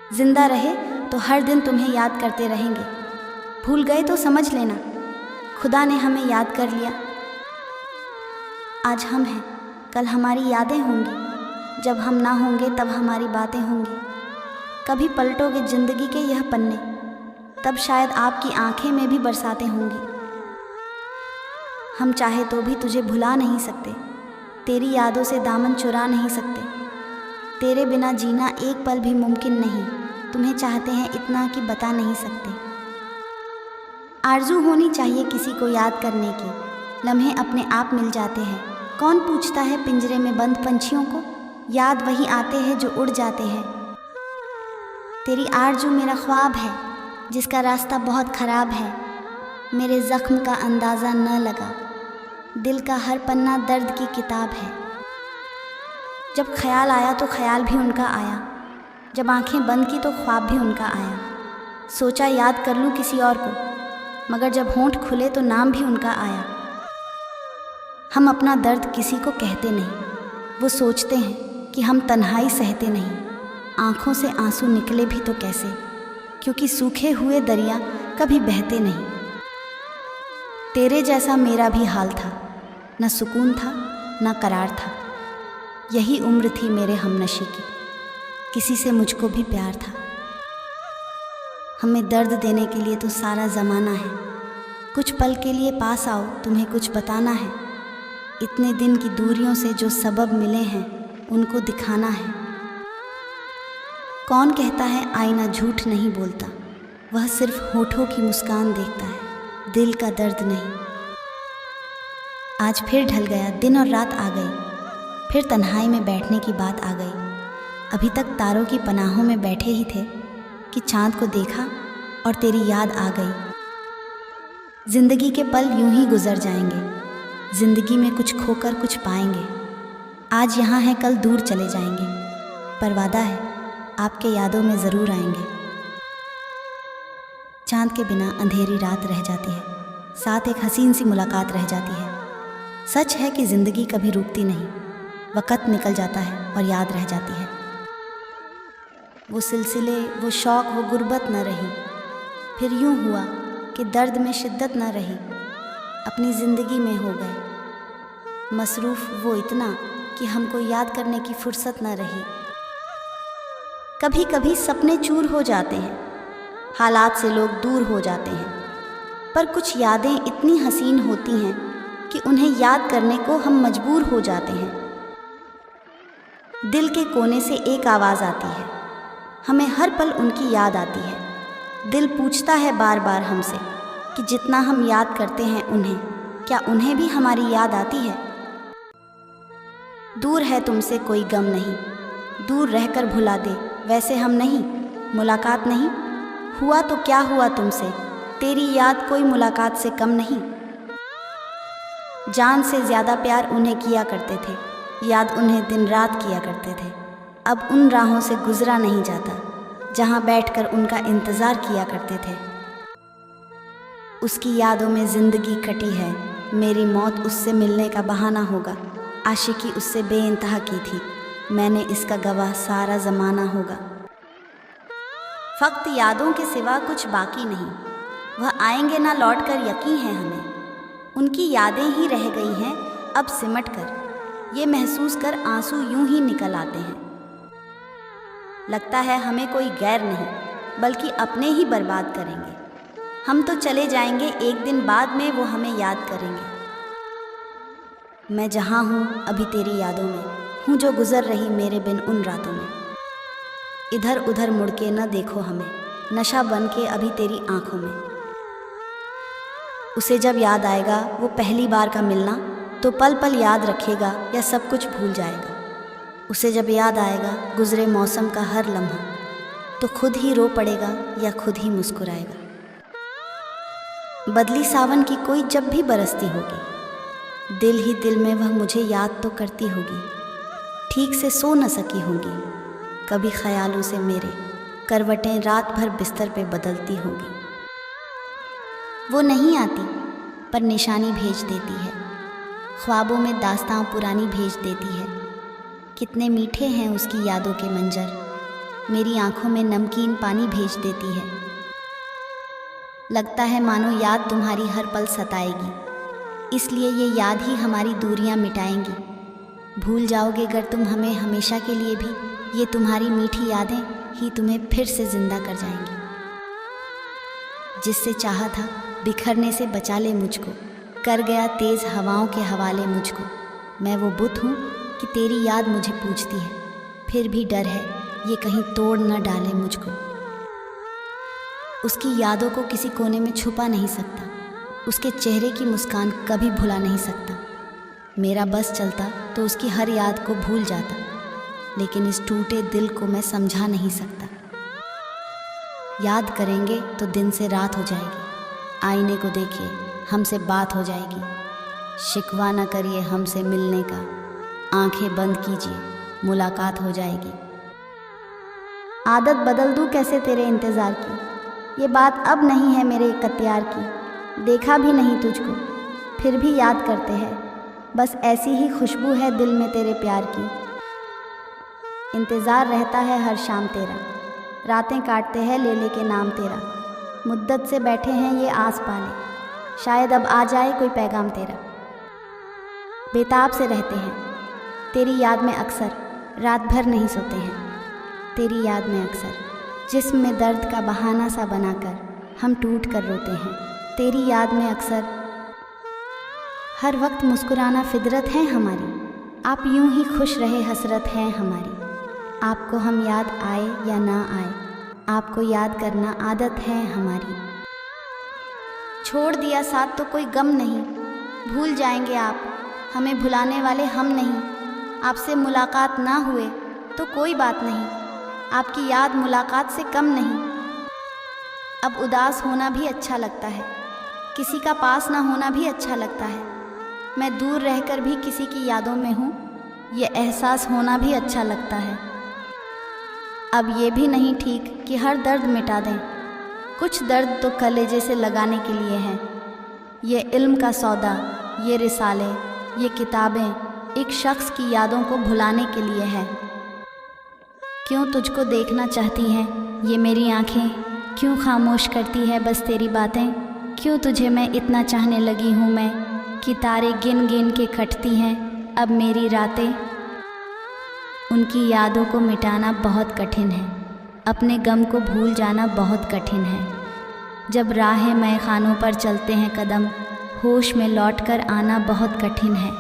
जिंदा रहे तो हर दिन तुम्हें याद करते रहेंगे। भूल गए तो समझ लेना खुदा ने हमें याद कर लिया। आज हम हैं, कल हमारी यादें होंगी। जब हम ना होंगे तब हमारी बातें होंगी। कभी पलटोगे जिंदगी के यह पन्ने, तब शायद आपकी आंखें में भी बरसातें होंगी। हम चाहे तो भी तुझे भुला नहीं सकते, तेरी यादों से दामन चुरा नहीं सकते। तेरे बिना जीना एक पल भी मुमकिन नहीं। तुम्हें चाहते हैं इतना कि बता नहीं सकते। आरज़ू होनी चाहिए किसी को याद करने की, लम्हे अपने आप मिल जाते हैं। कौन पूछता है पिंजरे में बंद पंछियों को, याद वही आते हैं जो उड़ जाते हैं। तेरी आरज़ू मेरा ख्वाब है जिसका रास्ता बहुत ख़राब है। मेरे ज़ख्म का अंदाज़ा न लगा, दिल का हर पन्ना दर्द की किताब है। जब ख्याल आया तो ख्याल भी उनका आया, जब आंखें बंद की तो ख्वाब भी उनका आया। सोचा याद कर लूँ किसी और को, मगर जब होंठ खुले तो नाम भी उनका आया। हम अपना दर्द किसी को कहते नहीं, वो सोचते हैं कि हम तन्हाई सहते नहीं। आँखों से आंसू निकले भी तो कैसे, क्योंकि सूखे हुए दरिया कभी बहते नहीं। तेरे जैसा मेरा भी हाल था, न सुकून था न करार था। यही उम्र थी मेरे हमनशी की, किसी से मुझको भी प्यार था। हमें दर्द देने के लिए तो सारा ज़माना है। कुछ पल के लिए पास आओ, तुम्हें कुछ बताना है। इतने दिन की दूरियों से जो सबब मिले हैं उनको दिखाना है। कौन कहता है आईना झूठ नहीं बोलता, वह सिर्फ होठों की मुस्कान देखता है, दिल का दर्द नहीं। आज फिर ढल गया दिन और रात आ गई, फिर तन्हाई में बैठने की बात आ गई। अभी तक तारों की पनाहों में बैठे ही थे कि चाँद को देखा और तेरी याद आ गई। जिंदगी के पल यूं ही गुजर जाएंगे, जिंदगी में कुछ खोकर कुछ पाएंगे। आज यहाँ है कल दूर चले जाएंगे, पर वादा है आपके यादों में ज़रूर आएंगे। चाँद के बिना अंधेरी रात रह जाती है, साथ एक हसीन सी मुलाकात रह जाती है। सच है कि ज़िंदगी कभी रुकती नहीं, वक़्त निकल जाता है और याद रह जाती है। वो सिलसिले, वो शौक़, वो गुर्बत न रही। फिर यूँ हुआ कि दर्द में शिद्दत न रही। अपनी ज़िंदगी में हो गए मसरूफ़ वो इतना कि हमको याद करने की फुर्सत न रही। कभी कभी सपने चूर हो जाते हैं, हालात से लोग दूर हो जाते हैं, पर कुछ यादें इतनी हसीन होती हैं कि उन्हें याद करने को हम मजबूर हो जाते हैं। दिल के कोने से एक आवाज़ आती है, हमें हर पल उनकी याद आती है। दिल पूछता है बार बार हमसे कि जितना हम याद करते हैं उन्हें, क्या उन्हें भी हमारी याद आती है। दूर है तुमसे कोई गम नहीं, दूर रहकर भुला दे वैसे हम नहीं। मुलाकात नहीं हुआ तो क्या हुआ तुमसे, तेरी याद कोई मुलाकात से कम नहीं। जान से ज़्यादा प्यार उन्हें किया करते थे, याद उन्हें दिन रात किया करते थे। अब उन राहों से गुजरा नहीं जाता जहाँ बैठकर उनका इंतज़ार किया करते थे। उसकी यादों में ज़िंदगी कटी है, मेरी मौत उससे मिलने का बहाना होगा। आशिकी उससे बेइंतहा की थी, मैंने इसका गवाह सारा ज़माना होगा। फ़क़्त यादों के सिवा कुछ बाकी नहीं, वह आएंगे ना लौट कर यकीन है हमें। उनकी यादें ही रह गई हैं अब सिमट कर, ये महसूस कर आंसू यूं ही निकल आते हैं। लगता है हमें कोई गैर नहीं बल्कि अपने ही बर्बाद करेंगे। हम तो चले जाएंगे एक दिन, बाद में वो हमें याद करेंगे। मैं जहाँ हूँ अभी तेरी यादों में हूँ, जो गुज़र रही मेरे बिन उन रातों में। इधर उधर मुड़ के न देखो हमें, नशा बन के अभी तेरी आँखों में। उसे जब याद आएगा वो पहली बार का मिलना, तो पल पल याद रखेगा या सब कुछ भूल जाएगा। उसे जब याद आएगा गुज़रे मौसम का हर लम्हा, तो खुद ही रो पड़ेगा या खुद ही मुस्कुराएगा। बदली सावन की कोई जब भी बरसती होगी, दिल ही दिल में वह मुझे याद तो करती होगी। ठीक से सो न सकी होगी, कभी ख्यालों से मेरे करवटें रात भर बिस्तर पे बदलती होगी। वो नहीं आती पर निशानी भेज देती है, ख्वाबों में दास्तां पुरानी भेज देती है। कितने मीठे हैं उसकी यादों के मंजर, मेरी आंखों में नमकीन पानी भेज देती है। लगता है मानो याद तुम्हारी हर पल सताएगी, इसलिए ये याद ही हमारी दूरियां मिटाएंगी। भूल जाओगे अगर तुम हमें हमेशा के लिए भी, ये तुम्हारी मीठी यादें ही तुम्हें फिर से जिंदा कर जाएंगी। जिससे चाहा था बिखरने से बचा ले मुझको, कर गया तेज़ हवाओं के हवाले मुझको। मैं वो बुत हूँ कि तेरी याद मुझे पूछती है, फिर भी डर है ये कहीं तोड़ न डाले मुझको। उसकी यादों को किसी कोने में छुपा नहीं सकता, उसके चेहरे की मुस्कान कभी भुला नहीं सकता। मेरा बस चलता तो उसकी हर याद को भूल जाता, लेकिन इस टूटे दिल को मैं समझा नहीं सकता। याद करेंगे तो दिन से रात हो जाएगी, आईने को देखिए हमसे बात हो जाएगी। शिकवा न करिए हमसे मिलने का, आंखें बंद कीजिए मुलाकात हो जाएगी। आदत बदल दूँ कैसे तेरे इंतज़ार की, ये बात अब नहीं है मेरे इख्तियार की। देखा भी नहीं तुझको फिर भी याद करते हैं, बस ऐसी ही खुशबू है दिल में तेरे प्यार की। इंतज़ार रहता है हर शाम तेरा, रातें काटते हैं ले ले के नाम तेरा। मुद्दत से बैठे हैं ये आस पाले, शायद अब आ जाए कोई पैगाम तेरा। बेताब से रहते हैं तेरी याद में अक्सर, रात भर नहीं सोते हैं तेरी याद में अक्सर। जिस्म में दर्द का बहाना सा बनाकर हम टूट कर रोते हैं तेरी याद में अक्सर। हर वक्त मुस्कुराना फितरत है हमारी, आप यूं ही खुश रहे हसरत है हमारी। आपको हम याद आए या ना आए, आपको याद करना आदत है हमारी। छोड़ दिया साथ तो कोई गम नहीं, भूल जाएंगे आप, हमें भुलाने वाले हम नहीं। आपसे मुलाकात ना हुए तो कोई बात नहीं, आपकी याद मुलाकात से कम नहीं। अब उदास होना भी अच्छा लगता है, किसी का पास ना होना भी अच्छा लगता है। मैं दूर रहकर भी किसी की यादों में हूँ, ये एहसास होना भी अच्छा लगता है। अब ये भी नहीं ठीक कि हर दर्द मिटा दें, कुछ दर्द तो कलेजे से लगाने के लिए हैं। ये इल्म का सौदा, ये रिसाले, ये किताबें एक शख्स की यादों को भुलाने के लिए है। क्यों तुझको देखना चाहती हैं ये मेरी आँखें, क्यों खामोश करती है बस तेरी बातें। क्यों तुझे मैं इतना चाहने लगी हूँ मैं, कि तारे गिन गिन के कटती हैं अब मेरी रातें। उनकी यादों को मिटाना बहुत कठिन है, अपने गम को भूल जाना बहुत कठिन है। जब राह मैखानों पर चलते हैं कदम, होश में लौटकर आना बहुत कठिन है।